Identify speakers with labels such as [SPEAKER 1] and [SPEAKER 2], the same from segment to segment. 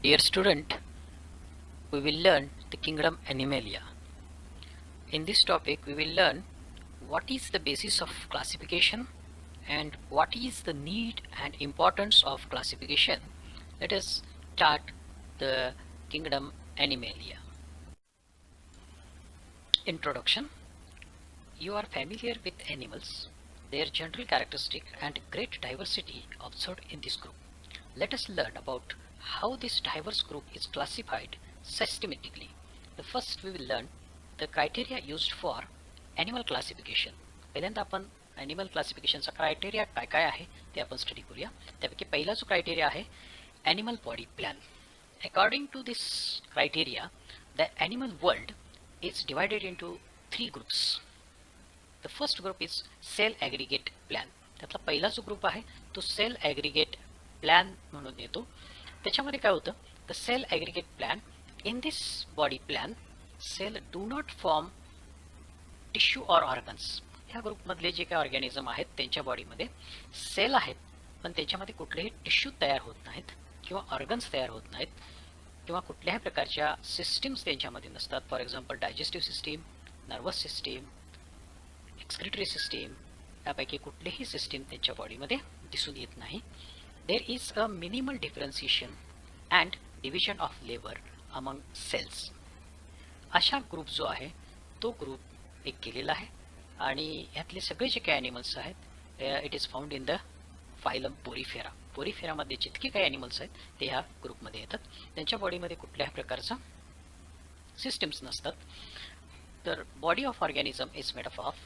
[SPEAKER 1] Dear student, we will learn the kingdom Animalia. In this topic, we will learn what is the basis of classification and what is the need and importance of classification. Let us start the kingdom Animalia. Introduction. You are familiar with animals, their general characteristic and great diversity observed in this group. Let us learn about how this diverse group is classified systematically. The first we will learn the criteria used for animal classification. पहिल्यांदा आपण animal क्लासिफिकेशनचा criteria काय काय आहे ते आपण study करूया. त्यापैकी पहिला जो क्रायटेरिया आहे animal body plan. According to this criteria, the animal world is divided into three groups. The first group is cell aggregate plan. त्यातला पहिला जो ग्रुप आहे तो सेल ॲग्रिगेट प्लॅन म्हणून येतो. त्याच्यामध्ये काय होतं, the cell aggregate plan in this body plan cell do not form tissue or organs. ह्या ग्रुपमधले जे काही ऑर्गॅनिझम आहेत त्यांच्या बॉडीमध्ये सेल आहेत पण त्याच्यामध्ये कुठलेही टिश्यू तयार होत नाहीत किंवा ऑर्गन्स तयार होत नाहीत किंवा कुठल्याही प्रकारच्या सिस्टीम्स त्यांच्यामध्ये नसतात. For example digestive system, nervous system, excretory system यापैकी कुठलीही सिस्टीम त्यांच्या बॉडीमध्ये दिसून येत नाही. There is a minimal differentiation and division of labour among cells. अशा ग्रुप जो आहे तो ग्रुप एक केलेला आहे आणि ह्यातले सगळे जे काही ॲनिमल्स आहेत it is found in the phylum Porifera. पोरीफेरामध्ये जितके काही ॲनिमल्स आहेत ते ह्या ग्रुपमध्ये येतात. त्यांच्या बॉडीमध्ये कुठल्याही प्रकारचा सिस्टम्स नसतात. तर body of organism is made of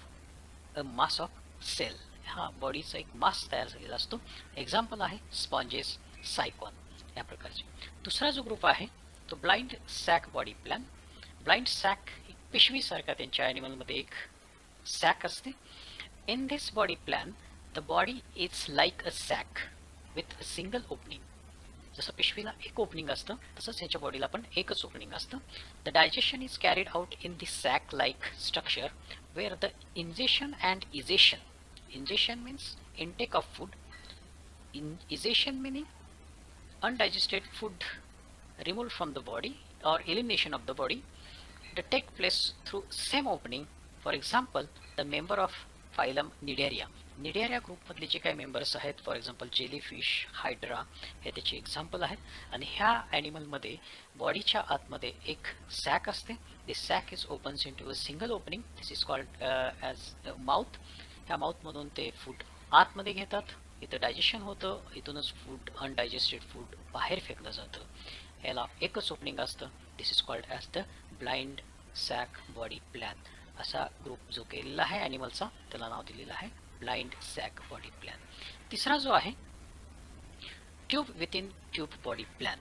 [SPEAKER 1] a mass of cell. हा बॉडीचा एक मास तयार झालेला असतो. एक्झाम्पल आहे स्पॉन्जेस, सायकॉन या प्रकारचे. दुसरा जो ग्रुप आहे तो blind sac body plan. Blind sac एक पिशवीसारखा त्यांच्या ॲनिमलमध्ये एक सॅक असते. In this body plan the body is like a sac with a single opening. जसं पिशवीला एक ओपनिंग असतं तसंच ह्याच्या बॉडीला पण एकच ओपनिंग असतं. The digestion is carried out in this sac like structure where the ingestion and ingestion means intake of food, ingestion meaning undigested food removed from the body or elimination of the body that take place through same opening. For example, the member of phylum Cnidaria. Cnidaria ग्रुपमधले जे काही members आहेत for example jellyfish, hydra हे त्याचे example आहेत. आणि ह्या ॲनिमलमध्ये बॉडीच्या आतमध्ये एक सॅक असते. This sac is opens into a single opening. This is called as mouth. ह्या माउथमधून ते फूड आतमध्ये घेतात, इथं डायजेशन होतं, इथूनच फूड अनडायजेस्टेड फूड बाहेर फेकलं जातं. याला एकच ओपनिंग असतं. This is called as the blind sac body plan. असा ग्रुप जो केलेला आहे ॲनिमलचा त्याला नाव दिलेलं आहे ब्लाइंड सॅक बॉडी प्लॅन. तिसरा जो आहे tube within tube body plan.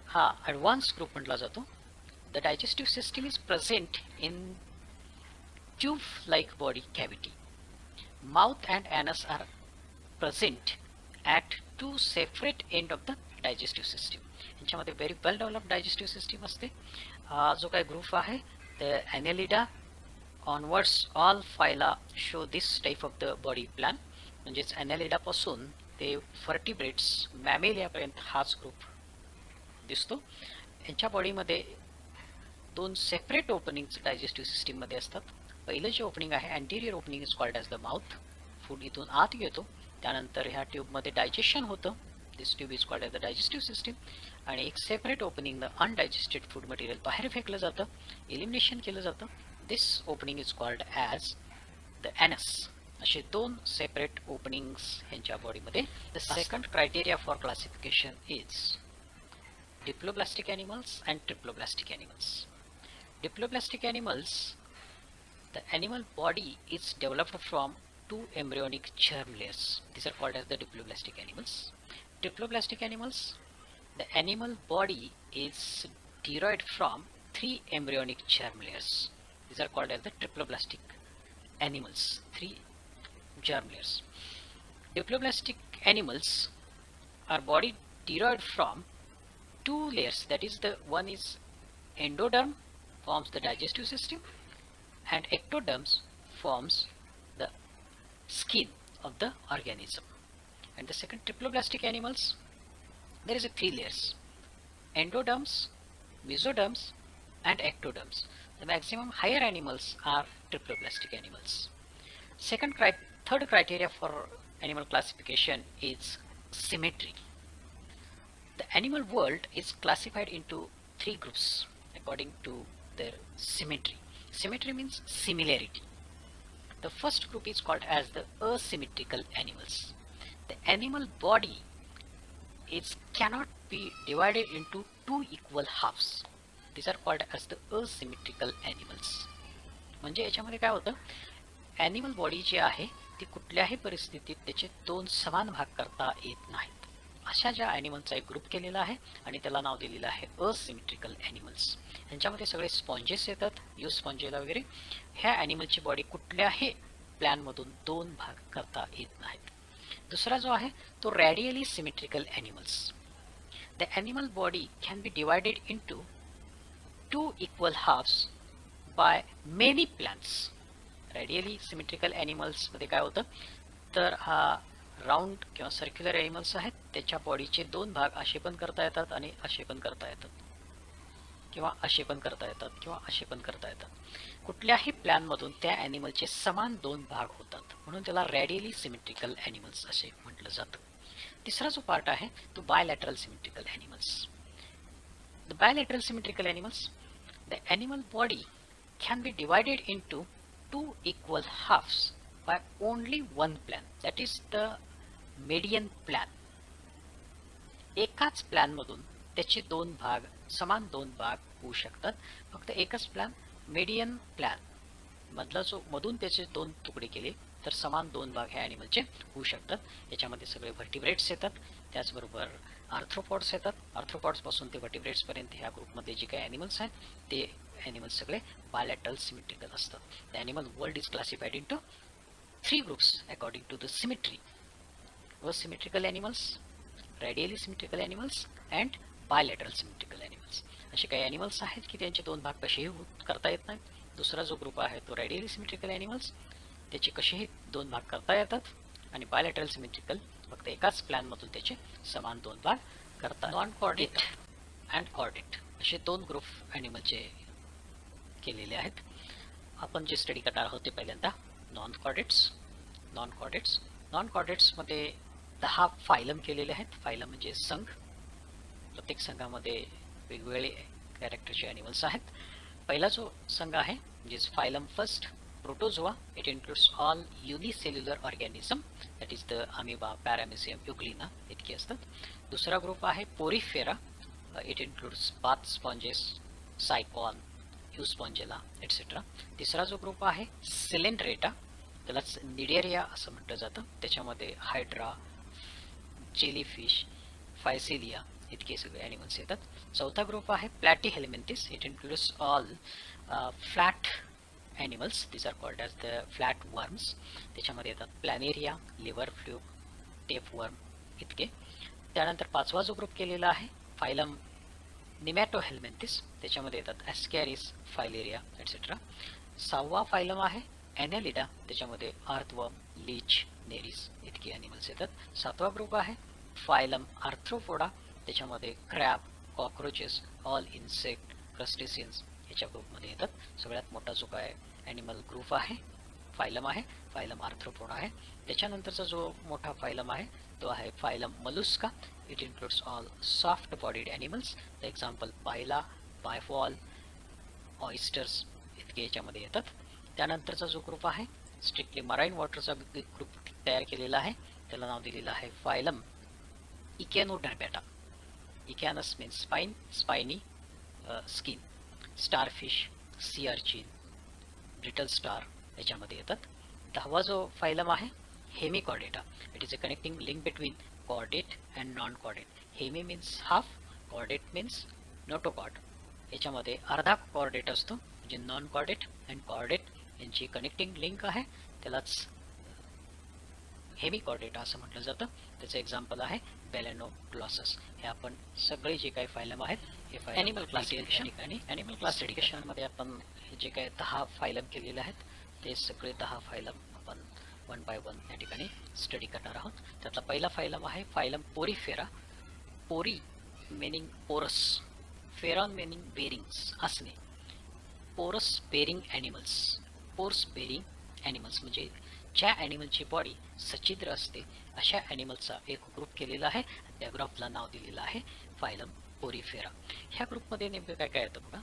[SPEAKER 1] हा ॲडव्हान्स ग्रुप म्हटला जातो. The digestive system is present in tube like body cavity. Mouth and anus are present at two separate end of the digestive system. यांच्यामध्ये very well develop digestive system असते. हा जो काही group आहे the Annelida onwards all phyla show this type of the body plan. म्हणजेच ॲनेलिडापासून ते फर्टिब्रेट्स मॅमेलियापर्यंत हाच group दिसतो. यांच्या बॉडीमध्ये दोन सेपरेट ओपनिंग्स डायजेस्टिव्ह सिस्टीममध्ये असतात. पहिलं जे ओपनिंग आहे anterior opening is called as the mouth. Food इथून आत येतो, त्यानंतर ह्या ट्यूबमध्ये डायजेशन होतं. This tube is called as the digestive system. आणि एक separate opening undigested food material बाहेर फेकलं जातं, एलिमिनेशन केलं जातं. This opening is called as the anus. असे दोन सेपरेट ओपनिंग्स ह्यांच्या बॉडीमध्ये. The second criteria for classification is diploblastic animals and triploblastic animals. Diploblastic animals, the animal body is developed from two embryonic germ layers. These are called as the diploblastic animals. Triploblastic animals, the animal body is derived from three embryonic germ layers. These are called as the triploblastic animals, three germ layers. Diploblastic animals are body derived from two layers. That is, the one is endoderm, forms the digestive system, and ectoderm forms the skin of the organism. And the second triploblastic animals, there is a 3 layers: endoderms, mesoderms, and ectoderms. The maximum higher animals are triploblastic animals. Third criteria for animal classification is symmetry. The animal world is classified into 3 groups according to their symmetry. Symmetry means similarity. The first group is called as the asymmetrical animals. The animal body cannot be divided into 2 equal halves. These are called as the asymmetrical animals. म्हणजे याच्यामध्ये काय होतं, animal body जी आहे ती कुठल्याही परिस्थितीत त्याचे 2 समान भाग करता येत नाहीत. अशा ज्या ॲनिमलचा एक ग्रुप केलेला आहे आणि त्याला नाव दिलेलं आहे असिमेट्रिकल ॲनिमल्स. यांच्यामध्ये सगळे स्पॉन्जेस येतात, स्पॉन्जेला वगैरे. ह्या ॲनिमलची बॉडी कुठल्याही प्लॅनमधून 2 भाग करता येत नाहीत. दुसरा जो आहे तो radially symmetrical animals. The animal body can be divided into 2 equal halves by many plans. Radially symmetrical animals मध्ये काय होतं तर हा राऊंड किंवा सर्क्युलर ॲनिमल्स आहेत, त्याच्या बॉडीचे 2 भाग असे पण करता येतात आणि असे पण करता येतात, किंवा असे पण करता येतात, किंवा असे पण करता येतात. कुठल्याही प्लॅनमधून त्या ॲनिमलचे समान 2 भाग होतात, म्हणून त्याला रॅडियली सिमेट्रिकल ॲनिमल्स असे म्हटलं जातं. तिसरा जो पार्ट आहे तो bilateral symmetrical animals. The bilateral symmetrical animals, the animal body can be divided into 2 equal halves by only one plan, that is the median plan. एकाच प्लॅन मधून त्याचे 2 भाग, समान 2 भाग होऊ शकतात. फक्त एकच प्लॅन, मेडियन प्लॅन मधला जो मधून त्याचे 2 तुकडे केले तर समान 2 भाग ह्या ॲनिमलचे होऊ शकतात. याच्यामध्ये सगळे व्हर्टिब्रेट्स येतात, त्याचबरोबर आर्थ्रोपॉड्स येतात. आर्थ्रोपॉड्स पासून ते व्हर्टिब्रेट्स पर्यंत ह्या ग्रुपमध्ये जे काही ॲनिमल्स आहेत ते ॲनिमल्स सगळे बायलॅटरल सिमेट्रिकल असतात. The animal world is classified into 3 groups according to the symmetry: asymmetrical animals, radially symmetrical animals and bilateral symmetrical animals. असे काही ॲनिमल्स आहेत की त्यांचे 2 भाग कसेही करता येत नाहीत. दुसरा जो ग्रुप आहे तो रॅडियली सिमेट्रिकल ॲनिमल्स, त्याचे कसेही 2 भाग करता येतात. आणि बायलॅटरल सिमेट्रिकल, फक्त एकाच प्लॅनमधून त्याचे समान 2 भाग करतात. नॉन कॉर्डेट अँड कॉर्डेट असे 2 ग्रुप ॲनिमलचे केलेले आहेत. आपण जे स्टडी करणार आहोत ते पहिल्यांदा नॉन कॉर्डेट्स. नॉन कॉर्डेट्स मध्ये 10 फायलम केलेले आहेत. फायलम म्हणजे संघ. प्रत्येक संघामध्ये वेगवेगळे कॅरेक्टरचे ॲनिमल्स आहेत. पहिला जो संघ आहे म्हणजे phylum first, Protozoa. It includes all unicellular organism, that is the Amoeba, Paramecium, Euglena इतके असतात. दुसरा ग्रुप आहे Porifera. It includes bath sponges, Sycon, Euspongia etcetera. तिसरा जो ग्रुप आहे सिलेंड्रेटा, त्यालाच निडेरिया असं म्हटलं जातं. त्याच्यामध्ये हायड्रा, जेलीफिश, फायसिलिया इतके सगळे ॲनिमल्स येतात. चौथा ग्रुप आहे Platyhelminthes. It includes all flat animals. This are called as the flat worms. त्याच्यामध्ये येतात प्लॅनेरिया, लिव्हर फ्ल्यूक, टेपवर्म इतके. त्यानंतर पाचवा जो ग्रुप केलेला आहे फायलम निमॅटोहेल्मिंथिस, त्याच्यामध्ये येतात ॲस्कॅरिस, फायलेरिया एटसेट्रा. 6वा फायलम आहे ॲनेलिडा, त्याच्यामध्ये अर्थवर्म, लीच, नेरिस इतके ॲनिमल्स येतात. 7वा ग्रुप आहे फायलम आर्थ्रोपोडा, त्याच्यामध्ये crab, cockroaches, all insect, crustaceans याच्या ग्रुपमध्ये येतात. सगळ्यात मोठा जो काय ॲनिमल ग्रुप आहे, फायलम आहे, फायलम आर्थ्रोपोडा आहे. त्याच्यानंतरचा जो मोठा फायलम आहे तो आहे phylum Mollusca. It includes all soft bodied animals. The example Pila, bivalve, ऑइस्टर्स इतके याच्यामध्ये येतात. त्यानंतरचा जो ग्रुप आहे स्ट्रिक्टली मराईन वॉटरचा ग्रुप तयार केलेला आहे, त्याला नाव दिलेलं आहे phylum Echinodermata. Echinus means spine, spiny skin. Starfish, sea urchin, brittle star याच्यामध्ये येतात. 10वा जो फायलम आहे Hemichordata. It is a connecting link between chordate and non chordate. Hemi means half, chordate means notochord. याच्यामध्ये अर्धा कॉर्डेट असतो, म्हणजे non chordate and chordate यांची कनेक्टिंग लिंक आहे, त्यालाच हेमिकॉर्डेटा असं म्हटलं जातं. त्याचं एक्झाम्पल आहे बेलेनोग्लॉसस. हे आपण सगळे जे काही फायलम आहेत हे ॲनिमल क्लासिफिकेशन आणि ॲनिमल क्लासिफिकेशनमध्ये आपण जे काही 10 फायलम केलेले आहेत ते सगळे 10 फायलम आपण 1 बाय 1 या ठिकाणी स्टडी करणार आहोत. त्यातला पहिला फायलम आहे phylum Porifera. Pori meaning porous, feron meaning bearings असणे. Porous bearing animals, pores bearing animals म्हणजे ज्या ॲनिमलची बॉडी सच्छिद्र असते अशा ॲनिमलचा एक ग्रुप केलेला आहे. त्या ग्रुपला नाव दिलेलं आहे फायलम पोरीफेरा. ह्या ग्रुपमध्ये नेमकं काय काय येतं बघा.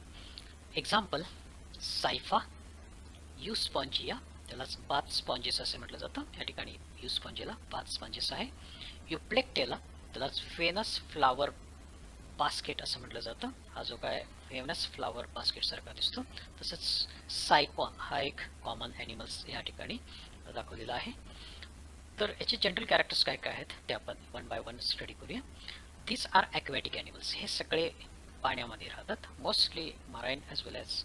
[SPEAKER 1] एक्झाम्पल सायफा, युस्पॉन्जिया, त्यालाच बाथ स्पॉन्जेस असे म्हटलं जातं. या ठिकाणी युस्पॉन्जियाला बाथ स्पॉन्जेस आहे. युप्लेक्टेला, त्यालाच फेनस फ्लावर बास्केट असं म्हटलं जातं. हा जो काय फेमस फ्लावर बास्केट सारखा दिसतो. तसंच सायकॉन हा एक कॉमन ॲनिमल्स या ठिकाणी दाखवलेला आहे. तर याचे जनरल कॅरेक्टर्स काय काय आहेत ते आपण वन बाय वन स्टडी करूया. दीज आर ॲक्वॅटिक ॲनिमल्स, हे सगळे पाण्यामध्ये राहतात. Mostly marine as well as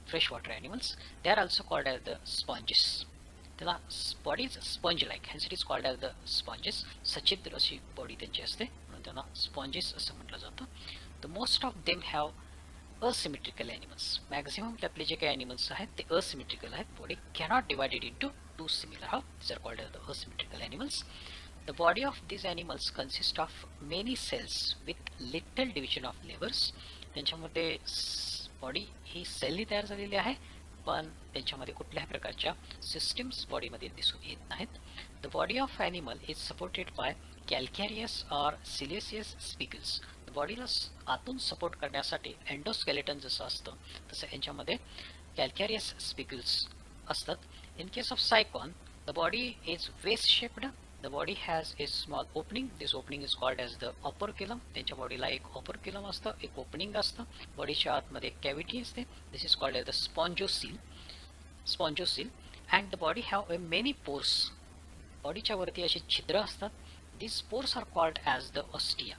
[SPEAKER 1] fresh water animals. They are also called as the sponges. त्याला body is sponge like, hence it is called as the sponges. सच्छिद्र अशी body त्यांची असते म्हणून त्यांना स्पॉन्जेस असं म्हटलं जातं. The most of them have asymmetrical animals. Maximum त्यातले जे काही ॲनिमल्स आहेत ते असिमेट्रिकल आहेत. Body cannot divided into two similar half. These are called as the asymmetrical animals. The body of these animals consists of many cells with little division of labors. त्यांच्यामध्ये body ही सेलनी तयार झालेली आहे पण त्यांच्यामध्ये कुठल्याही प्रकारच्या सिस्टम्स बॉडीमध्ये दिसून येत नाहीत. The body of animal is supported by calcareous or siliceous spicules. बॉडीला आतून सपोर्ट करण्यासाठी एंडोस्केलेटन जसं असतं तसं यांच्यामध्ये कॅल्कॅरियस स्पिकल्स असतात. In case of sycon the body is vase shaped. The body has a small opening. This opening is called as the operculum. त्यांच्या बॉडीला एक operculum असतं, एक ओपनिंग असतं. बॉडीच्या आतमध्ये एक कॅव्हिटी असते. This is called as the spongiocele. Spongiocele. And the body have a many pores. बॉडीच्या वरती अशी छिद्र असतात. These pores are called as the ostia.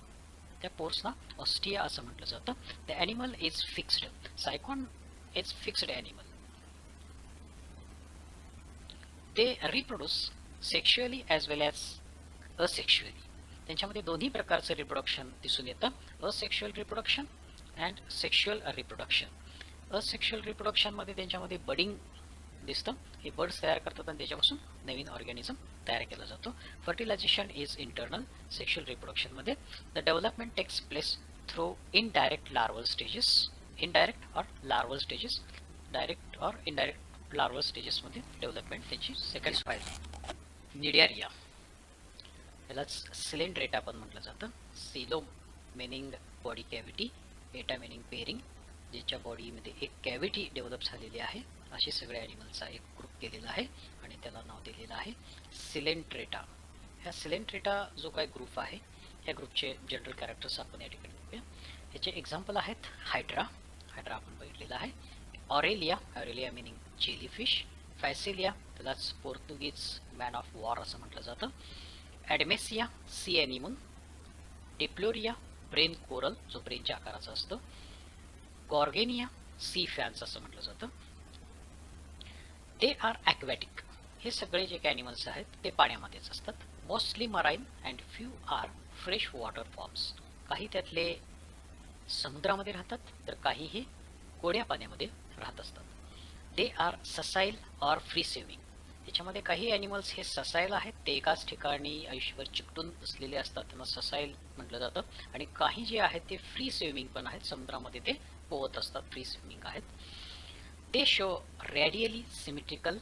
[SPEAKER 1] त्या पोर्सना ऑस्टिया असं म्हटलं जातं. The animal is fixed. Cycon is fixed animal. They reproduce sexually as well as asexually. त्यांच्यामध्ये दोन्ही प्रकारचं रिप्रोडक्शन दिसून येतं. Asexual reproduction and sexual reproduction. असेक्शुअल रिप्रोडक्शनमध्ये त्यांच्यामध्ये बडिंग दिसतं. हे बर्ड्स तयार करतात आणि त्याच्यापासून नवीन ऑर्गॅनिझम तयार केला जातो. Fertilisation is internal. सेक्शुअल रिप्रोडक्शनमध्ये the development takes place through indirect larval stages. Indirect or larval stages. Direct or indirect larval स्टेजेसमध्ये डेव्हलपमेंट त्याची सेकंड पाहिजे. निडियारिया, यालाच सिलेंड्रेटा पण म्हटलं जातं. Coelom meaning body cavity, ata meaning bearing, ज्याच्या बॉडीमध्ये एक कॅव्हिटी डेव्हलप झालेली आहे. असे सगळे ॲनिमल्सचा एक ग्रुप केलेला आहे आणि त्याला नाव दिलेलं आहे सिलेंड्रेटा. ह्या सिलेंड्रेटा जो काय ग्रुप आहे या ग्रुपचे जनरल कॅरेक्टर्स आपण या ठिकाणी बघूया. याचे एक्झाम्पल आहेत हायड्रा. हायड्रा आपण बघितलेला आहे. Aurelia, aurelia meaning jellyfish. Physalia, त्यालाच पोर्तुगीज मॅन ऑफ वॉर असं म्हटलं जातं. Adamsia, sea animal. Diploria, brain coral, जो ब्रेनच्या आकाराचा असतो. गॉर्गेनिया, सी फॅन्स असं म्हटलं जातं. ते आर ॲक्वॅटिक. हे सगळे जे काही ॲनिमल्स आहेत ते पाण्यामध्येच असतात. Mostly marine and few are fresh water forms. काही त्यातले समुद्रामध्ये राहतात तर काहीही गोड्या पाण्यामध्ये राहत असतात. They are sessile or free swimming. त्याच्यामध्ये काही ॲनिमल्स हे ससाईल आहेत, ते एकाच ठिकाणी आयुष्यभर चिकटून बसलेले असतात, त्यांना ससाईल म्हटलं जातं. आणि काही जे आहेत ते फ्री स्विमिंग पण आहेत, समुद्रामध्ये ते पोहत असतात, फ्री स्विमिंग आहेत. They show radially symmetrical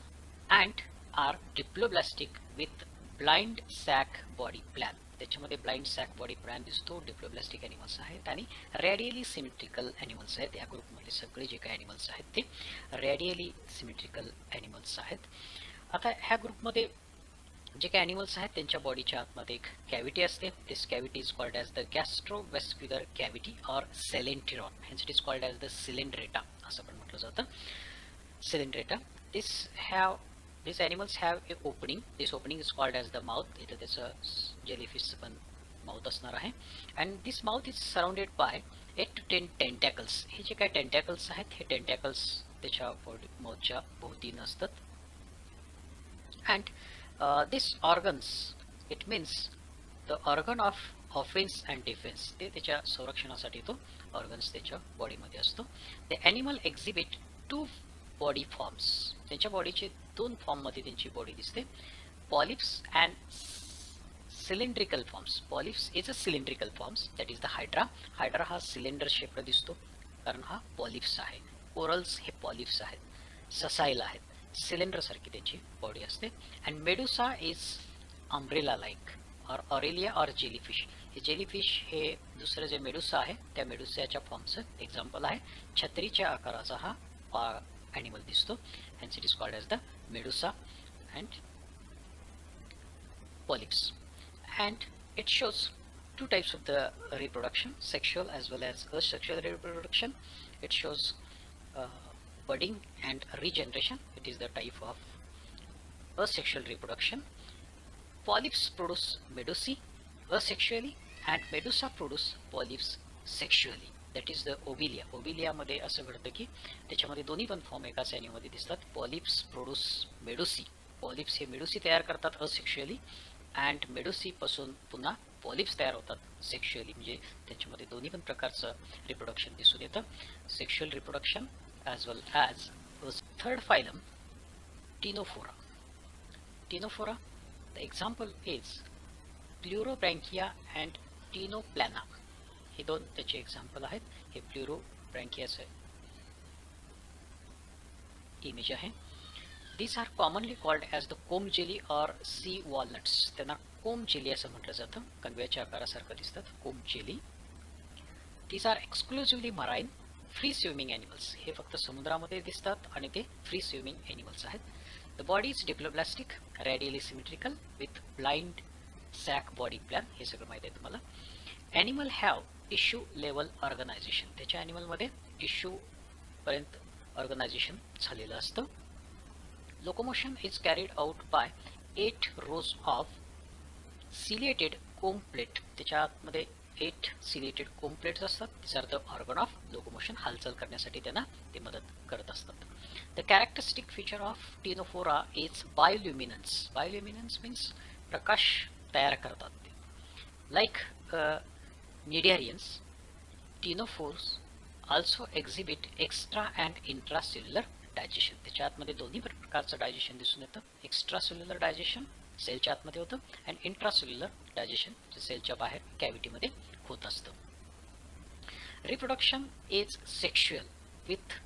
[SPEAKER 1] and are diploblastic with blind sac body plan. त्याच्यामध्ये ब्लाइंड सॅक बॉडी प्लॅन दिसतो. डिप्लोब्लास्टिक ॲनिमल्स आहेत आणि रेडियली सिमेट्रिकल ॲनिमल्स आहेत. या ग्रुपमध्ये सगळे जे काही ॲनिमल्स आहेत ते रेडियली सिमेट्रिकल ॲनिमल्स आहेत. आता ह्या ग्रुपमध्ये जे काही ॲनिमल्स आहेत त्यांच्या बॉडीच्या आतमध्ये एक कॅव्हिटी असते. This cavity is called as the gastrovascular cavity or coelenteron. Hence it is called as the coelenterata असं पण म्हटलं जातं. Coelenterata. These animals have a opening. This opening is called as the mouth. इथे त्याचं jellyfish पण mouth असणार आहे. And this mouth is surrounded by 8 to 10 tentacles. हे जे काही टेंटॅकल्स आहेत हे टेंटॅकल्स त्याच्या माउथच्या भोवती नसतात. And this organs, it means the organ of offence and defence. ते त्याच्या संरक्षणासाठी तो ऑर्गन्स त्याच्या बॉडीमध्ये असतो. The animal exhibit 2 body forms. त्यांच्या बॉडीचे 2 फॉर्ममध्ये त्यांची बॉडी दिसते. Polyps and cylindrical forms. Polyps is a cylindrical forms, that is the hydra. Hydra हा सिलेंडर शेप दिसतो कारण हा पॉलिप्स आहे. कोरल्स हे पॉलिप्स आहेत, ससाईल आहेत, सिलेंडर सारखी त्यांची बॉडी असते. And Medusa is umbrella like और ऑरेलिया और जेलीफिश. हे जेलीफिश हे दुसरं जे मेडुसा आहे त्या मेडुसाच्या फॉर्मचं एक्झाम्पल आहे. छत्रीच्या आकाराचा हा ॲनिमल दिसतो. hence it is called as the medusa and polyps. And it shows two types of the reproduction, sexual as well as asexual reproduction. It shows budding and regeneration. It is the type of asexual reproduction. Polyps produce medusae asexually and medusa produce polyps sexually. That is the obelia. ओव्हिलियामध्ये असं घडतं की त्याच्यामध्ये दोन्ही पण form एकाच ॲनिमलमध्ये दिसतात. Polyps produce medusae. पॉलिप्स हे मेडुसी तयार करतात असेक्शुअली अँड मेडुसीपासून पुन्हा पॉलिप्स तयार होतात सेक्शुअली. म्हणजे त्याच्यामध्ये दोन्ही पण प्रकारचं रिप्रोडक्शन दिसून येतं, sexual reproduction as well as. Third phylum ctenophora. Ctenophora the example is pleurobrachia and ctenoplana. हे दोन त्याचे एक्झाम्पल आहेत. हे प्लुरोब्रँकियाचं इमेज आहे. These are commonly called as the comb jelly or sea walnuts. त्यांना comb jelly असं म्हटलं जातं. कणव्याच्या आकारासारखं दिसतात, comb jelly. These are exclusively marine, free swimming animals. हे फक्त समुद्रामध्ये दिसतात आणि ते free swimming animals आहेत. The body is diploblastic, radially symmetrical with blind sac body plan. हे सगळं माहिती आहे तुम्हाला. Animal have tissue level organisation. त्याच्या ॲनिमलमध्ये टिश्यू पर्यंत ऑर्गनायझेशन झालेलं असतं. Locomotion is carried out by 8 rows of ciliated comb plate. त्याच्या आतमध्ये 8 सिलिएटेड कोम प्लेट्स असतात. This are the organ of locomotion. हालचाल करण्यासाठी त्यांना ते मदत करत असतात. The characteristic feature of ctenophora is bioluminescence. Bioluminescence means प्रकाश तयार करतात ते. Like Cnidarians, ctenophores also exhibit extra and intracellular digestion. त्याच्या आतमध्ये दोन्ही प्रकारचं डायजेशन दिसून येतं. एक्स्ट्रासेल्युलर डायजेशन सेलच्या आतमध्ये होतं आणि इंट्रासेल्युलर डायजेशन जे सेलच्या बाहेर कॅव्हिटीमध्ये होत असतं. Reproduction is sexual with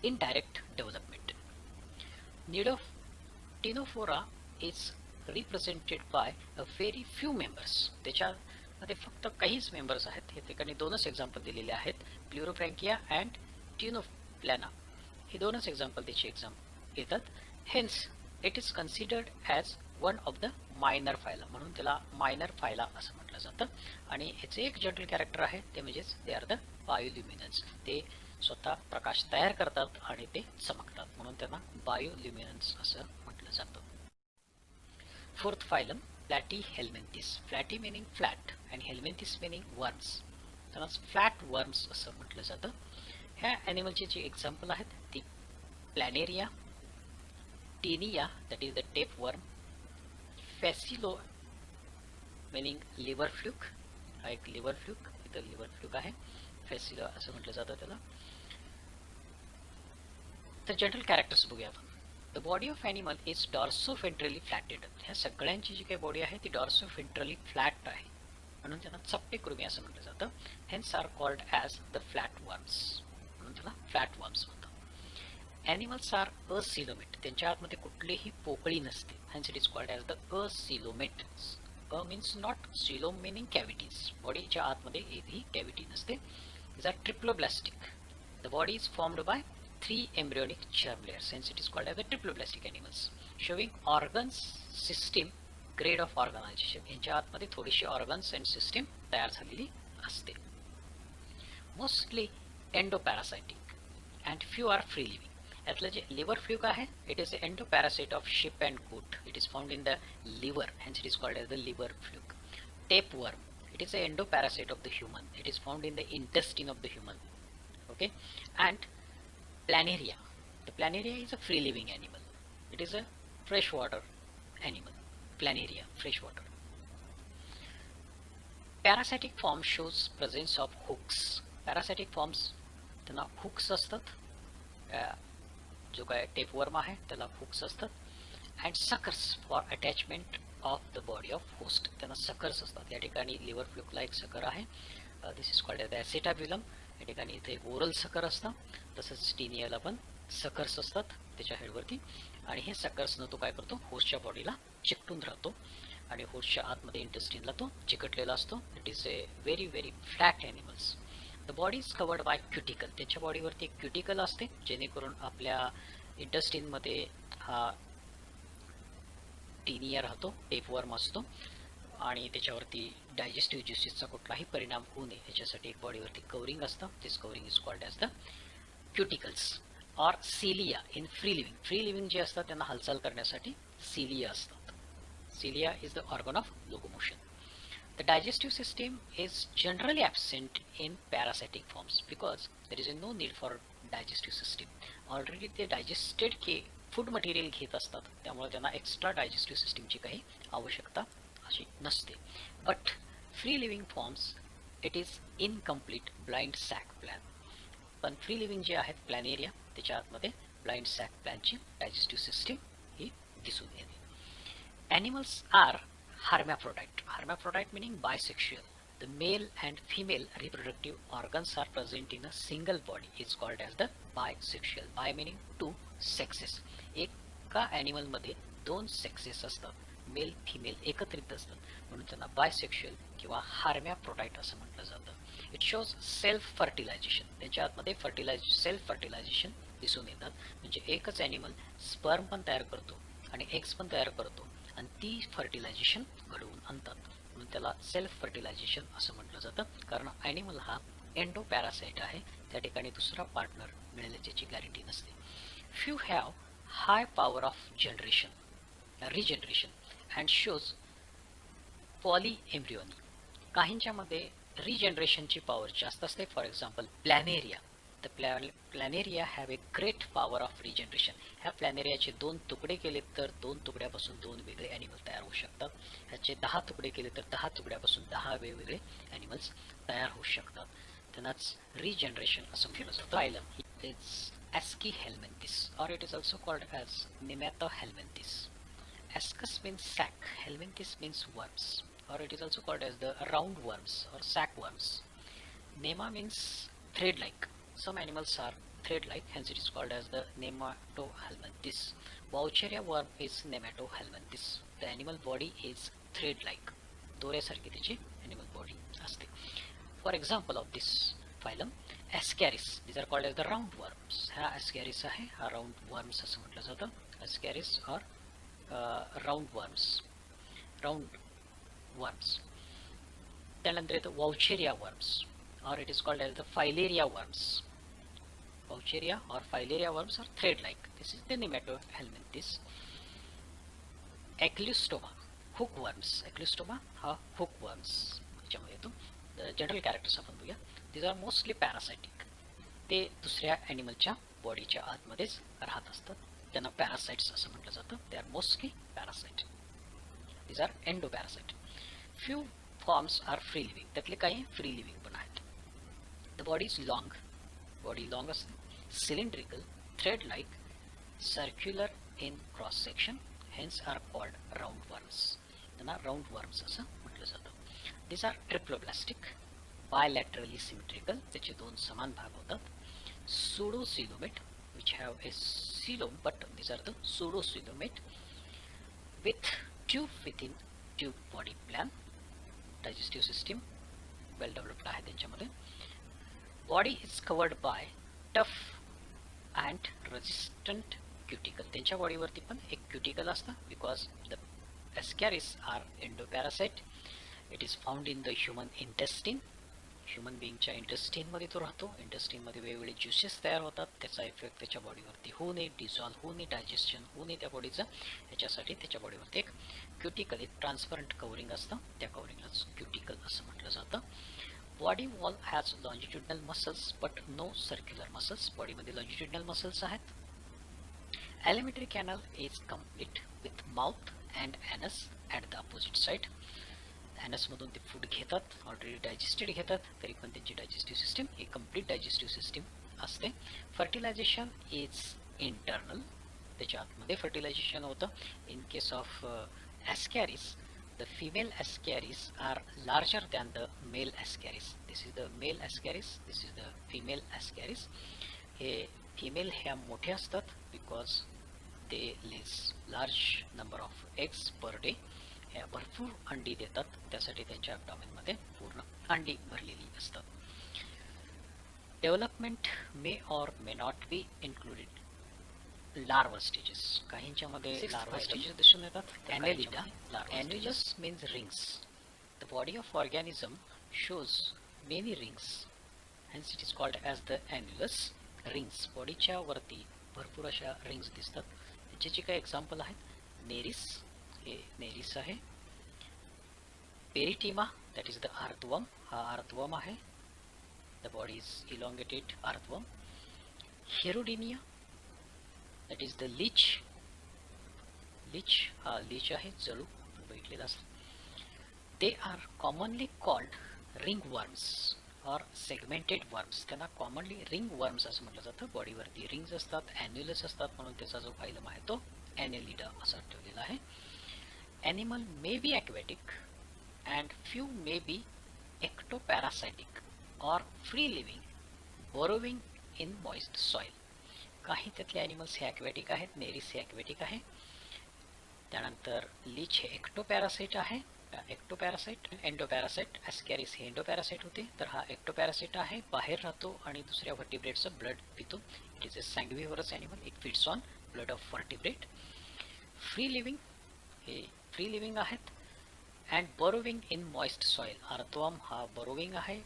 [SPEAKER 1] indirect development. Ctenophora is represented by a very few members. त्याच्यामध्ये फक्त काहीच मेंबर्स आहेत. हे ठिकाणी दोनच एक्झाम्पल दिलेले आहेत, प्लुरोब्रँकिया अँड टिनोप्लॅना. हे दोनच एक्झाम्पल त्याचे येतात. Hence it is considered as one of the minor phyla. म्हणून त्याला मायनर फायला असं म्हटलं जातं. आणि ह्याचे एक जनरल कॅरेक्टर आहे ते म्हणजेच दे आर द बायोल्युमिनन्स. ते स्वतः प्रकाश तयार करतात आणि ते चमकतात, म्हणून त्यांना बायोल्युमिनन्स असं म्हटलं जातं. Fourth phylum platyhelminthes. Platy meaning flat आणि हेल्मिंथिस मीनिंग वर्म्स. त्यांना फ्लॅट वर्म्स असं म्हटलं जातं. ह्या ॲनिमलचे जे एक्झाम्पल आहेत ती planaria, taenia that is the tape worm, fasciola meaning liver fluke. हा एक लिव्हर फ्लूक, इथं लिव्हर फ्लूक आहे. फॅसिलो असं म्हटलं जातं त्याला. तर जनरल कॅरेक्टर्स बघूया आपण. The body of animal is dorsoventrally flatted. ह्या सगळ्यांची जी काही बॉडी आहे ती डॉर्सोव्हेंट्रली फ्लॅट आहे, म्हणून त्यांना चपटे कृमी असं म्हटलं जातं. Hence are called as the flat worms, म्हणून त्याला फ्लॅट वर्म्स म्हणतात. Animals are acoelomate. त्यांच्या आतमध्ये कुठलीही पोकळी नसते. Hence it is called as the acoelomate. A means not, coelom meaning cavities. बॉडीच्या आतमध्ये एकही कॅव्हिटी नसते. Is are triploblastic. The body is formed by 3 embryonic germ layers. Hence it is called as the triploblastic animals. Showing organs system grade of organization. यांच्या आतमध्ये थोडीशी organs and system तयार झालेली असते. Mostly endoparasitic and few are free living. यातलं जे liver fluke आहे it is an endoparasite of sheep and goat. It is found in the liver. Hence it is called as the liver fluke. Tapeworm. It is an endoparasite of the human. It is found in the intestine of the human. Okay. And Planaria. The planaria is a free living animal. It is a freshwater animal. Planaria, freshwater. Parasitic form shows presence of hooks. Parasitic forms त्यांना hooks असतात. जो काय tapeworm आहे त्याला hooks असतात. And suckers for attachment of the body of host. त्यांना suckers असतात. या ठिकाणी लिव्हर फ्लुकला एक सकर आहे. दिस इज कॉल्ड एज ॲसिटाब्युलम. या ठिकाणी इथे एक ओरल सकर असतं. तसंच टीनियाला पण सकर्स असतात त्याच्या हेडवरती, आणि हे सकर्सनं तो काय करतो, होस्टच्या बॉडीला चिकटून राहतो आणि होस्टच्या आतमध्ये इंटेस्टिनला तो चिकटलेला असतो. It is a very very flat animals. The body is covered by cuticle. त्याच्या बॉडीवरती एक क्युटिकल असते, जेणेकरून आपल्या इंटेस्टिनमध्ये हा टीनिया राहतो, टेपवर्म असतो, आणि त्याच्यावरती डायजेस्टिव्ह ज्युसेसचा कुठलाही परिणाम होऊ नये याच्यासाठी एक बॉडीवरती कवरिंग असतं. This covering is called as the cuticles or cilia in free living. Free living जे असतात त्यांना हालचाल करण्यासाठी सिलिया असतात. Cilia is the organ of locomotion. The digestive system is generally absent in parasitic forms because there is no need for digestive system. Already ते digested के food material घेत असतात, त्यामुळे त्यांना एक्स्ट्रा डायजेस्टिव्ह सिस्टीमची काही आवश्यकता अशी नसते. But free living forms it is incomplete blind sac plan. पण फ्री लिव्हिंग जे आहेत प्लॅनेरिया, त्याच्या आतमध्ये ब्लाइंड सॅक प्लॅनची डायजेस्टिव्ह सिस्टीम ही दिसून येते. Animals are hermaphrodite. Hermaphrodite meaning bisexual. The male and female reproductive organs are present in a single body. It's called as the bisexual. Bi meaning two sexes. एका animal मध्ये दोन sexes असतात, male female एकत्रित असतात, म्हणून त्यांना bisexual किंवा हार्मॅफ्रोडाइट असं म्हटलं जातं. It shows self fertilisation. त्यांच्या आतमध्ये सेल्फ फर्टिलायझेशन दिसून येतात. म्हणजे एकच ॲनिमल स्पर्म पण तयार करतो आणि एग्स पण तयार करतो आणि ती फर्टिलायझेशन घडवून आणतात, म्हणून त्याला सेल्फ फर्टिलायझेशन असं म्हटलं जातं. कारण ॲनिमल हा एंडो पॅरासाइट आहे, त्या ठिकाणी दुसरा पार्टनर मिळेल याची गॅरंटी नसते. Few have high power of regeneration and shows poly embryony. काहींच्यामध्ये रिजनरेशनची पॉवर जास्त असते. For example planaria. The planaria have a great power of regeneration. ह्या प्लॅनेरियाचे दोन तुकडे केले तर दोन तुकड्यापासून दोन वेगळे ॲनिमल तयार होऊ शकतात. ह्याचे 10 तुकडे केले तर 10 तुकड्यापासून 10 वेगवेगळे ॲनिमल्स तयार होऊ शकतात. त्यांनाच रिजनरेशन असं म्हटलं जातं. Phylum is Aschelminthis, or it is also called as Nematohelminthes. Ascus means sac, helminthes means worms, or it is also called as the round worms or sac worms. Nema means thread-like. Some animals are thread-like, hence it is called as the Nematohelminthes. Vaucheria worm is Nematohelminthes. The animal body is thread-like. दोऱ्यासारखी त्याची animal body असते. For example of this phylum, Ascaris. These are called as the round worms. हा Ascaris आहे, हा round worms असं म्हटलं जातं. Ascaris or round worms. त्यानंतर येतं Vaucheria worms, or it is called as the Filaria worms. Vaucheria or Filaria worms are thread-like. This is the Nematohelminthes. Eclistoma, hookworms. Eclistoma हा hookworms याच्यामध्ये येतो. जनरल कॅरेक्टर्स आपण बघूया. These are mostly parasitic. ते दुसऱ्या ॲनिमलच्या बॉडीच्या आतमध्येच राहत असतात, त्यांना पॅरासाइट्स असं म्हटलं जातं. They R mostly parasite. These are endoparasit. Few forms are free living. त्यातले काही फ्री लिव्हिंग पण आहेत. The body is long. Body long असते, cylindrical, thread like, circular in cross section, hence are called round worms. त्यांना round worms असं म्हटलं जातं. These are triploblastic, bilaterally symmetrical, त्याचे दोन समान भाग होतात. Pseudocoelomate, which have a coelom, but these are the pseudocoelomate with tube within tube body plan. Digestive system well developed आहे त्यांच्यामध्ये. Body is covered by tough and resistant cuticle. त्यांच्या बॉडीवरती पण एक क्युटिकल असतं, because the Ascaris are endoparasite. It is found in the human intestine. Human बिंगच्या इंटेस्टिनमध्ये तो राहतो. इंटेस्टिनमध्ये वेगवेगळे ज्युसेस तयार होतात, त्याचा इफेक्ट त्याच्या बॉडीवरती होऊ नये, डिझॉल्व्ह होऊ नये, डायजेशन होऊ नये त्या बॉडीचं. याच्यासाठी त्याच्या बॉडीवरती एक क्युटिकल, एक ट्रान्सपरंट कवरिंग असतं, त्या कवरिंगलाच क्युटिकल असं म्हटलं जातं. Body wall has longitudinal muscles but no circular muscles. बॉडीमध्ये लॉन्जिट्युडनल मसल्स आहेत. Alimentary canal is complete with mouth and anus at the opposite side. ॲनसमधून ते फूड घेतात, ऑलरेडी डायजेस्टेड घेतात, तरी पण त्यांची डायजेस्टिव्ह सिस्टीम ही कम्प्लीट डायजेस्टिव्ह सिस्टीम असते. फर्टिलायझेशन इज इंटरनल, त्याच्या आतमध्ये फर्टिलायझेशन होतं. In case of ascaris, the female ascaris are larger than the male ascaris. This is the male ascaris, this is the female ascaris. हे female ह्या मोठे असतात because they lays large number of eggs per day. ह्या भरपूर अंडी देतात, त्यासाठी त्यांच्या abdomen मध्ये पूर्ण अंडी भरलेली असतात. Development may or may not be included. Larval stages, काहींच्या मध्ये larval stages दिसून येतात. Annelida, annulus means rings. The body of organism shows many rings, hence it is called as the annulus. Rings, बॉडीच्या वरती भरपूर अशा रिंग्स दिसतात. त्याचे जे काही एक्झाम्पल आहेत, नेरिस, हे नेरिस आहे. Pheretima, that is the earthworm, हा अर्थवर्म आहे. The body is elongated earthworm. Hirudinaria, that is the leech, leech हा लीच आहे, जळू आपण बघितलेला असतो. They are commonly called ring worms or segmented worms. त्यांना कॉमनली रिंग वर्म्स असं म्हटलं जातं. बॉडीवरती रिंग्स असतात, ॲन्युलस असतात, म्हणून त्याचा जो फायलम आहे तो ॲनेलिडा असा ठेवलेला आहे. Animal may be aquatic and few may be ectoparasitic or free living, burrowing in moist soil. काही त्यातले ॲनिमल्स हे ॲक्वॅटिक आहेत. नेरिस हे ॲक्वॅटिक आहे. त्यानंतर लीच हे एक्टोपॅरासाइट आहे. एक्टोपॅरासाइट, एंडोपॅरासाइट. ॲस्कॅरिस हे एंडोपॅरासाइट होते, तर हा एक्टोपॅरासाइट आहे. बाहेर राहतो आणि दुसऱ्या व्हर्टिब्रेटचं ब्लड पितो. It is a sanguivorous animal. It feeds on blood of vertebrate. Free living, हे फ्री लिव्हिंग आहेत. And burrowing in moist soil. Earthworm हा बरोविंग आहे.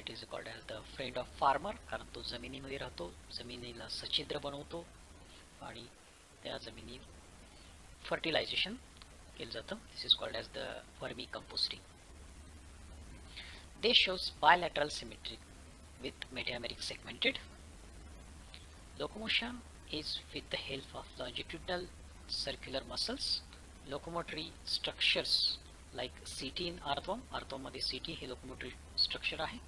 [SPEAKER 1] It is called as the friend of farmer, कारण तो जमिनीमध्ये राहतो, जमिनीला सच्छिद्र बनवतो आणि त्या जमिनी फर्टिलायझेशन केलं जातं. This is called as the vermicomposting. They shows bilateral symmetry with metameric segmented. Locomotion is with the help of longitudinal circular muscles. Locomotory structures like CT in earthworm, earthworm मध्ये CT हे locomotory structure आहे.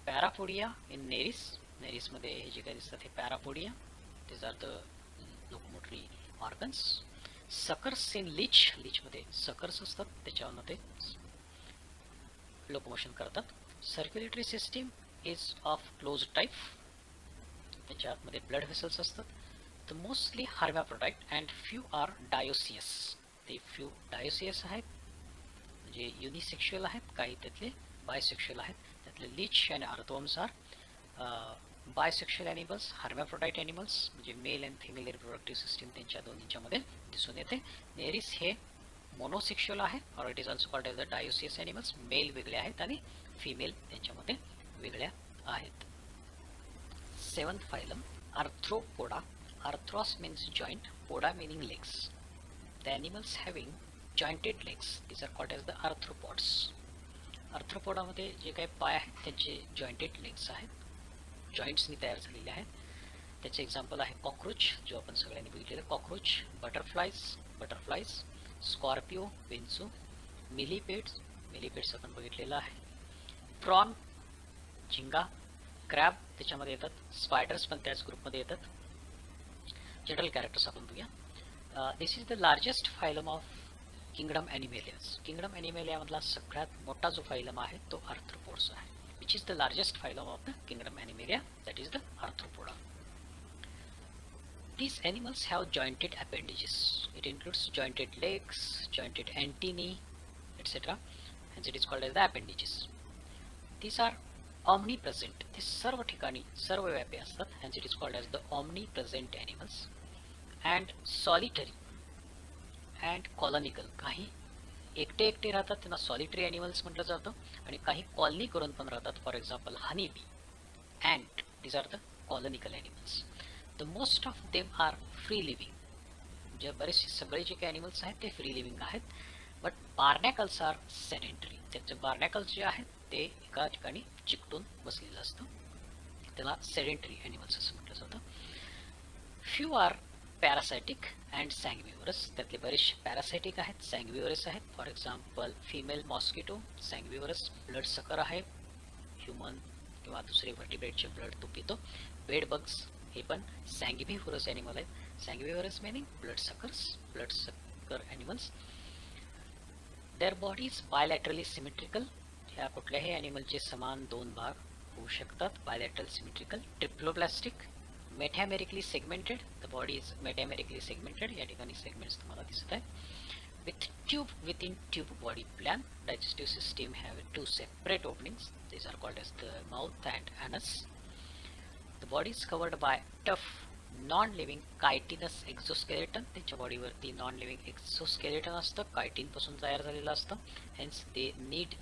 [SPEAKER 1] Parapodia in Neris, Neris मध्ये हे जे काही दिसतात हे parapodia, these are the locomotory organs. Suckers in leech, leech मध्ये suckers असतात, त्याच्यावर ते लोकोमोशन करतात. Circulatory system is of closed type, त्याच्या आतमध्ये ब्लड व्हेसल्स असतात. The mostly hermaphrodite and few are dioecious. ते few dioecious आहेत, म्हणजे युनिसेक्शुअल आहेत, काही त्यातले बायसेक्शुअल आहेत. त्यातले लीच आणि earthworms are bisexual animals, hermaphrodite animals, म्हणजे male and female reproductive system त्यांच्या दोन्हीच्या मध्ये दिसून येते. नेरिस हे मोनोसेक्शुअल आहे, और it is also called as the dioecious animals. Male वेगळे आहेत आणि फिमेल त्यांच्यामध्ये वेगळ्या आहेत. Seventh phylum Arthropoda. Arthros means joint, poda meaning legs. The animals having jointed legs, these are called as the arthropods. Arthropoda मध्ये जे काही पाय आहेत त्यांचे jointed legs आहेत, jointsनी तयार झालेले आहेत. त्याचे एक्झाम्पल आहे कॉकरोच, जो आपण सगळ्यांनी बघितलेलं कॉकरोच, बटरफ्लाईज, स्कॉर्पिओ, विंचू, मिलीपेड्स, मिलीपेड्स आपण बघितलेलं आहे, प्रॉन, झिंगा, क्रॅब त्याच्यामध्ये येतात, स्पायडर्स पण त्याच ग्रुपमध्ये येतात. जनरल कॅरेक्टर्स आपण बघूया. This is the largest phylum of kingdom animalias. Kingdom animalia मधला सगळ्यात मोठा जो फायलम आहे तो आर्थ्रोपोड्स आहे. Which is the largest phylum of the kingdom animalia, that is the arthropoda. These animals have jointed appendages. It includes jointed legs, jointed antennae, etc. Hence it is called as the appendages. These are omnipresent. ते सर्व ठिकाणी सर्वव्यापी असतात. Hence it is called as the omnipresent animals. And solitary and colonical. काही एकटे एकटे राहतात, त्यांना solitary animals म्हटलं जातं, आणि काही कॉलनी करून पण राहतात. For example honey bee, ant, these are the colonical animals. The most of them are free living. जे बरेचसे सगळे जे काही ॲनिमल्स आहेत ते फ्री लिव्हिंग आहेत. But barnacles are sedentary. त्याचे बार्नॅकल्स जे आहेत ते एका ठिकाणी चिकटून बसलेलं असतं, त्याला सेडेंटरी ॲनिमल्स असं म्हटलं जातं. Few are parasitic and sanguivorous. त्यातले बरेचसे पॅरासायटिक आहेत, सँग्विव्हरस आहेत. For example female mosquito sanguivorous, blood sucker आहे, ह्युमन किंवा दुसरे व्हर्टिब्रेटचे ब्लड तो पितो. बेड बग्स हे पण सँग्विव्हरस ॲनिमल आहेत. सँग्विव्हरस मिनिंग ब्लड सकर animals. Their body is bilaterally symmetrical. ह्या कुठल्याही ॲनिमलचे समान दोन भाग होऊ शकतात. Bilateral symmetrical. Triploblastic. Metamerically segmented. The body is metamerically segmented. या ठिकाणी segments तुम्हाला दिसत आहे. With tube within tube body plan. Digestive system have two separate openings. These are called as the mouth and anus. The body is covered by tough non-living chitinous exoskeleton. त्यांच्या बॉडीवरती non living exoskeleton असतं, chitin पासून तयार झालेलं असतं. Hence they need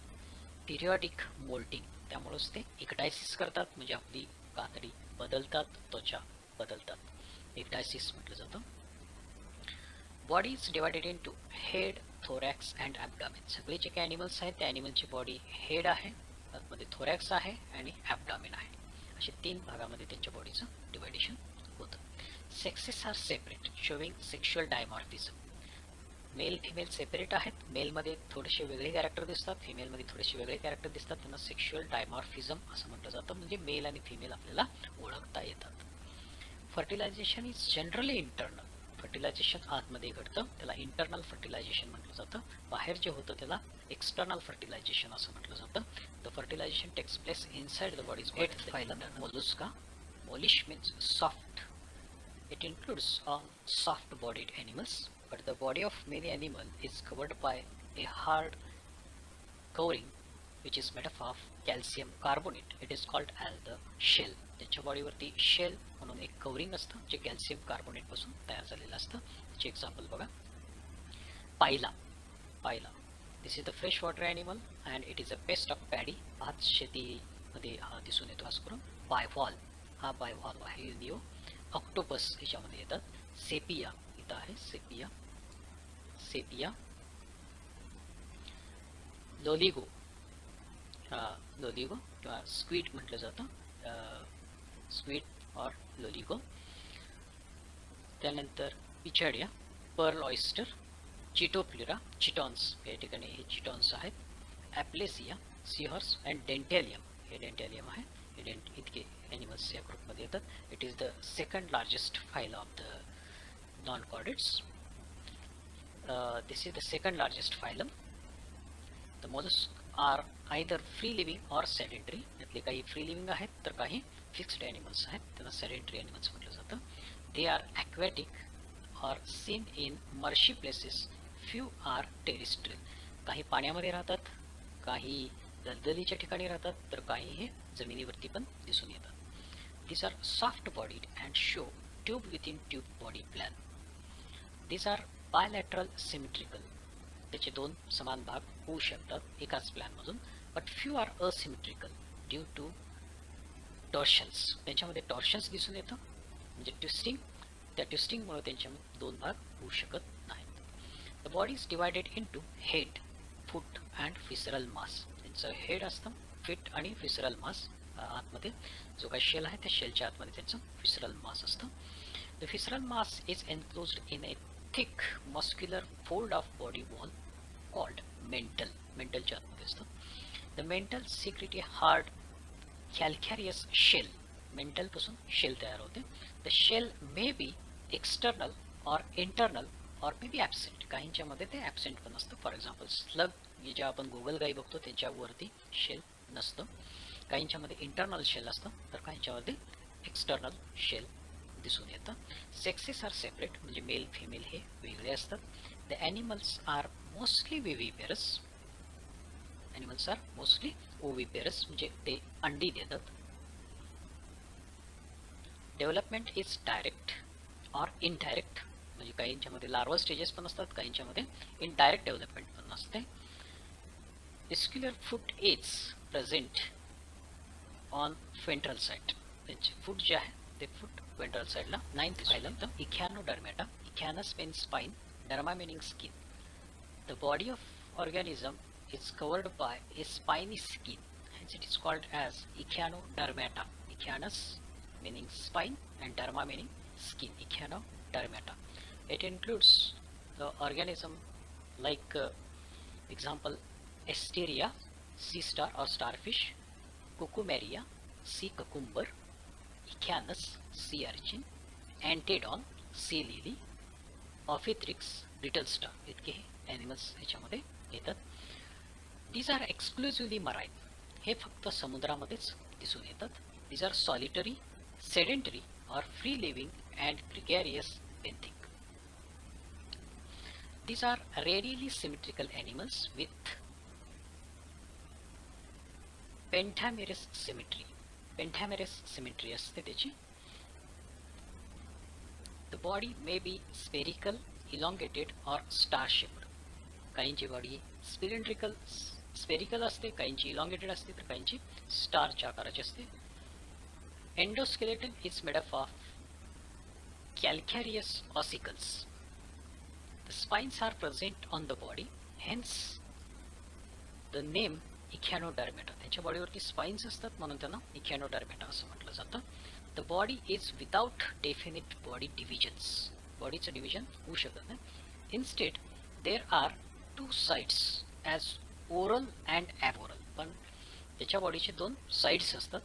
[SPEAKER 1] periodic moulting. त्यामुळेच ते इक्टायसिस करतात, म्हणजे आपली कातडी बदलतात, त्वचा बदलतात. इक्टायसिस म्हटलं जातं. Body is divided into head, thorax and abdomen. सगळे जे काही ॲनिमल्स आहेत त्या ॲनिमलची बॉडी हेड आहे, त्यामध्ये थोरॅक्स आहे आणि ॲबडॉमेन आहे. असे तीन भागामध्ये त्यांच्या बॉडीचं डिवायडेशन होतं. Sexes are separate, showing sexual dimorphism. Male female separate आहेत. मेलमध्ये थोडेसे वेगळे कॅरेक्टर दिसतात, फिमेलमध्ये थोडेसे वेगळे कॅरेक्टर दिसतात. त्यांना सेक्शुअल डायमॉर्फिझम असं म्हटलं जातं, म्हणजे मेल आणि फिमेल आपल्याला ओळखता येतात. Fertilisation is generally internal. Fertilisation आतमध्ये घडतं, त्याला इंटरनल फर्टिलायझेशन म्हटलं जातं. बाहेर जे होतं त्याला एक्सटर्नल फर्टिलायझेशन असं म्हटलं जातं. The fertilisation takes place inside the bodies. Eight phylum mollusca. Mollis means soft. It includes all soft-bodied animals, but the body of many animal is covered by a hard covering which is made up of calcium carbonate. It is called as the shell. त्याच्या बॉडीवरती shell म्हणून एक covering असतं जे calcium carbonate पासून तयार झालेलं असतं. त्याचे एक्झाम्पल बघा. Pila. Pila this is the fresh water animal and it is a pest of paddy. भात शेतीमध्ये हा दिसून येतो खास करून. बायव्हॉल, हा बायव्हॉल आहे. युनिओ. ऑक्टोपस ह्याच्यामध्ये येतात. सेपिया इथं आहे. सेपिया. सेपिया. लोलिगो, लोलिगो किंवा स्क्वीड म्हटलं जातं. स्क्वीड और लोलिगो. त्यानंतर पिचाडिया, पर्ल ऑयस्टर, चिटोप्लिरा, चिटॉन्स या ठिकाणी हे चिटॉन्स आहेत. ॲप्लेसिया, सीहॉर्स अँड डेंटेलियम, हे डेंटेलियम आहे. हे इतके ॲनिमल्स या ग्रुपमध्ये येतात. It is the second largest phyla of the non chordates. This is the second largest phylum. The mollusc are either free living or sedentary. यातले काही फ्री लिव्हिंग आहेत तर काही फिक्स्ड ॲनिमल्स आहेत, त्यांना सेडेंटरी ॲनिमल्स म्हटलं जातं. They are aquatic or seen in marshy places. Few are terrestrial. काही पाण्यामध्ये राहतात, काही दलदलीच्या ठिकाणी राहतात, तर काही हे जमिनीवरती पण दिसून येतात. These are soft-bodied and show tube within tube body plan. These are bilateral symmetrical. त्याचे दोन समान भाग होऊ शकतात एकाच प्लॅन मधून. But few are asymmetrical due to torsions. त्यांच्यामध्ये टॉर्शन्स दिसून येतं, म्हणजे ट्विस्टिंग. त्या ट्विस्टिंगमुळे त्यांच्या दोन भाग होऊ शकत नाहीत. The body is divided into head, foot and visceral mass. त्यांचं हेड असतं, फिट आणि फिसरल मास. आतमध्ये जो काही शेल आहे त्या शेलच्या आतमध्ये त्यांचं फिसरल मास असतं. The visceral mass is enclosed in a thick muscular fold of body wall called mantle. मेंटलच्या आतमध्ये असतं. The mantle secrete a hard calcareous shell. Mantle पासून शेल तयार होते. The shell may be external or internal or may B absent. काहींच्यामध्ये ते absent पण असतं. For example slug, जे आपण गोगलगाई बघतो त्यांच्यावरती शेल नसतं. काहींच्यामध्ये इंटरनल शेल असतं तर काहींच्यामध्ये एक्सटर्नल शेल दिसून येतं. सेक्सेस आर सेपरेट, म्हणजे मेल फिमेल हे वेगळे असतात. The animals are mostly viviparous. Animals are mostly oviparous, म्हणजे ते अंडी देतात. Development is direct or indirect, म्हणजे काहींच्यामध्ये लार्वल स्टेजेस पण असतात, काहींच्यामध्ये इनडायरेक्ट डेव्हलपमेंट पण असते. Muscular foot is present on ventral side. त्यांचे फूट जे आहे ते फूट वेंट्रल साइडला. Ninth phylum the echinodermata. Echinus means spine, derma meaning skin. The body of organism is covered by a spiny skin, hence it is called as Echinodermata. Echanus meaning spine and derma meaning skin. Echinodermata. It includes the organism like example Asteria, sea star or starfish, Cucumeria, sea cucumber, Echanus, sea urchin, Antedon, sea lily, Ophitrix, little star. इतके animals ह्याच्यामध्ये येतात. These are exclusively marine. हे फक्त समुद्रामध्येच दिसून येतात. These are solitary, sedentary or free living and gregarious benthic. These are rarely symmetrical animals with pentamerous symmetry. Pentamerous symmetry असते त्याची. The body may be spherical, elongated or star-shaped. काहींची body spherical असते, काहींची elongated असते, तर काहींची स्टारच्या आकाराची असते. Endoskeleton is made up of calcareous ossicles. The spines are present on the body, hence the name Echinodermata. त्यांच्या बॉडीवरती स्पाइन्स असतात म्हणून त्यांना Echinodermata असं म्हटलं जातं. The body is without definite body divisions. बॉडीचं डिव्हिजन होऊ शकत नाही. Instead, there are two sides as oral and aboral. पण त्याच्या बॉडीचे दोन साइड्स असतात.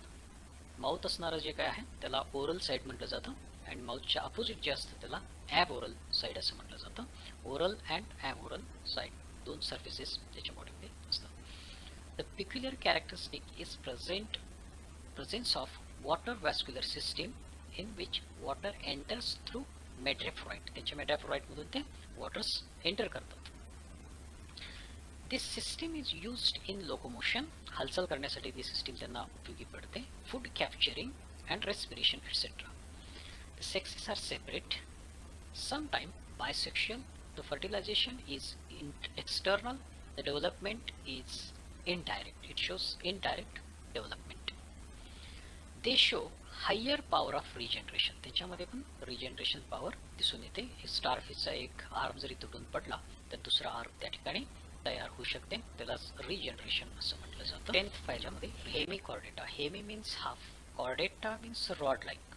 [SPEAKER 1] माउथ असणारं जे काय आहे त्याला ओरल साइड म्हटलं जातं आणि माउथच्या अपोजिट जे असतं त्याला ॲबओरल साइड असं म्हटलं जातं. ओरल अँड ॲबओरल साइड दोन सर्फेसेस त्याच्या बॉडीमध्ये असतात. The peculiar characteristic is presence of water vascular system in which water enters through medarthroid. त्यांच्या medarthroid मधून ते waters एंटर करतात. This system is used in locomotion. हालचाल करण्यासाठी ती सिस्टीम त्यांना उपयोगी पडते. Food capturing and respiration etc. The sexes are separate, sometimes bisexual. The fertilization is external. The development is indirect. It shows indirect development. They show higher power of regeneration. त्याच्यामध्ये पण regeneration power दिसून येते. स्टारफिशचा एक arm जरी तुटून पडला तर दुसरा आर्म त्या ठिकाणी तयार होऊ शकते. त्यालाच रिजनरेशन असं म्हटलं जातं. 10th फायल्यामध्ये hemichordata. Hemi means half, chordata means rod like.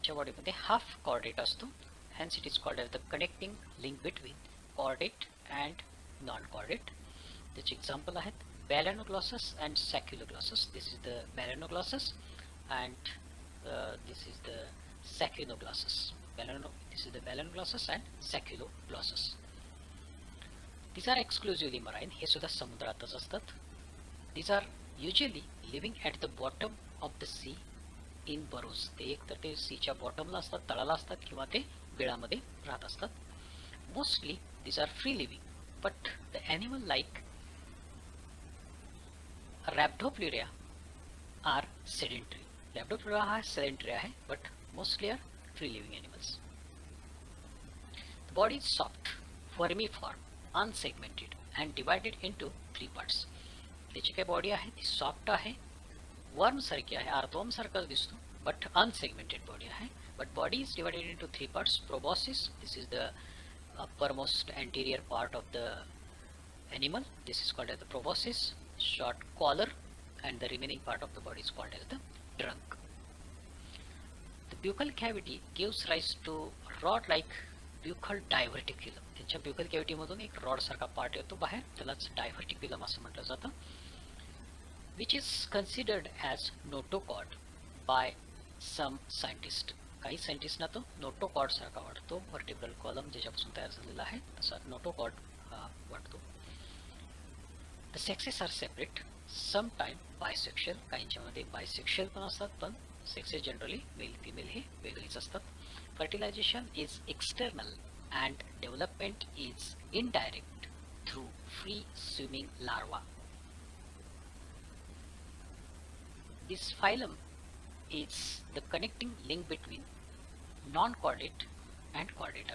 [SPEAKER 1] च्या बॉडीमध्ये हाफ कॉर्डेट असतो. Hence it is called as the connecting link between chordate and non chordate. त्याचे एक्झाम्पल आहेत balanoglossus and saccoglossus. This is the balanoglossus and this is the saccoglossus. This is the balancglossus and sacculoglossus. These are exclusively marine. हे सुद्धा समुद्रातच असतात. These are usually living at the bottom of the sea in burrows. ते एक तर ते सीच्या बॉटमला असतात, तळाला असतात किंवा ते बिळामध्ये राहत असतात. Mostly these are free living, but the animal like Rhabdopleura are sedentary. Rhabdopleura हा sedentary आहे, but mostly are free living animals. The body is soft, vermiform, unsegmented and divided into 3 parts. त्याची काय बॉडी आहे ती soft आहे, वर्म सारखी आहे, earthworm सारखाच दिसतो, बट अनसेगमेंटेड बॉडी आहे. But body is divided into 3 parts. Proboscis, this is the uppermost anterior part of the animal. This is called as the proboscis. Short collar, and the remaining part of the body is called as the trunk. The buccal cavity gives rise to rod-like buccal diverticulum. त्यांच्या buccal cavity मधून एक rod सारखा part येतो बाहेर, त्यालाच diverticulum असं म्हटलं जातं. Which is considered as notochord by some scientists. काही सायंटिस्टना तो नोटोकॉर्ड सारखा वाटतो. वर्टिब्रल कॉलम ज्याच्यापासून तयार झालेला आहे तसा नोटोकॉर्ड वाटतो. The sexes are separate, some time bisexual. काहींच्यामध्ये बायसेक्शुअल पण असतात, पण सेक्सेस जनरली मेल फिमेल हे वेगळीच असतात. Fertilisation is external and development is indirect through free swimming larva. This phylum is the connecting link between non-chordate and chordata.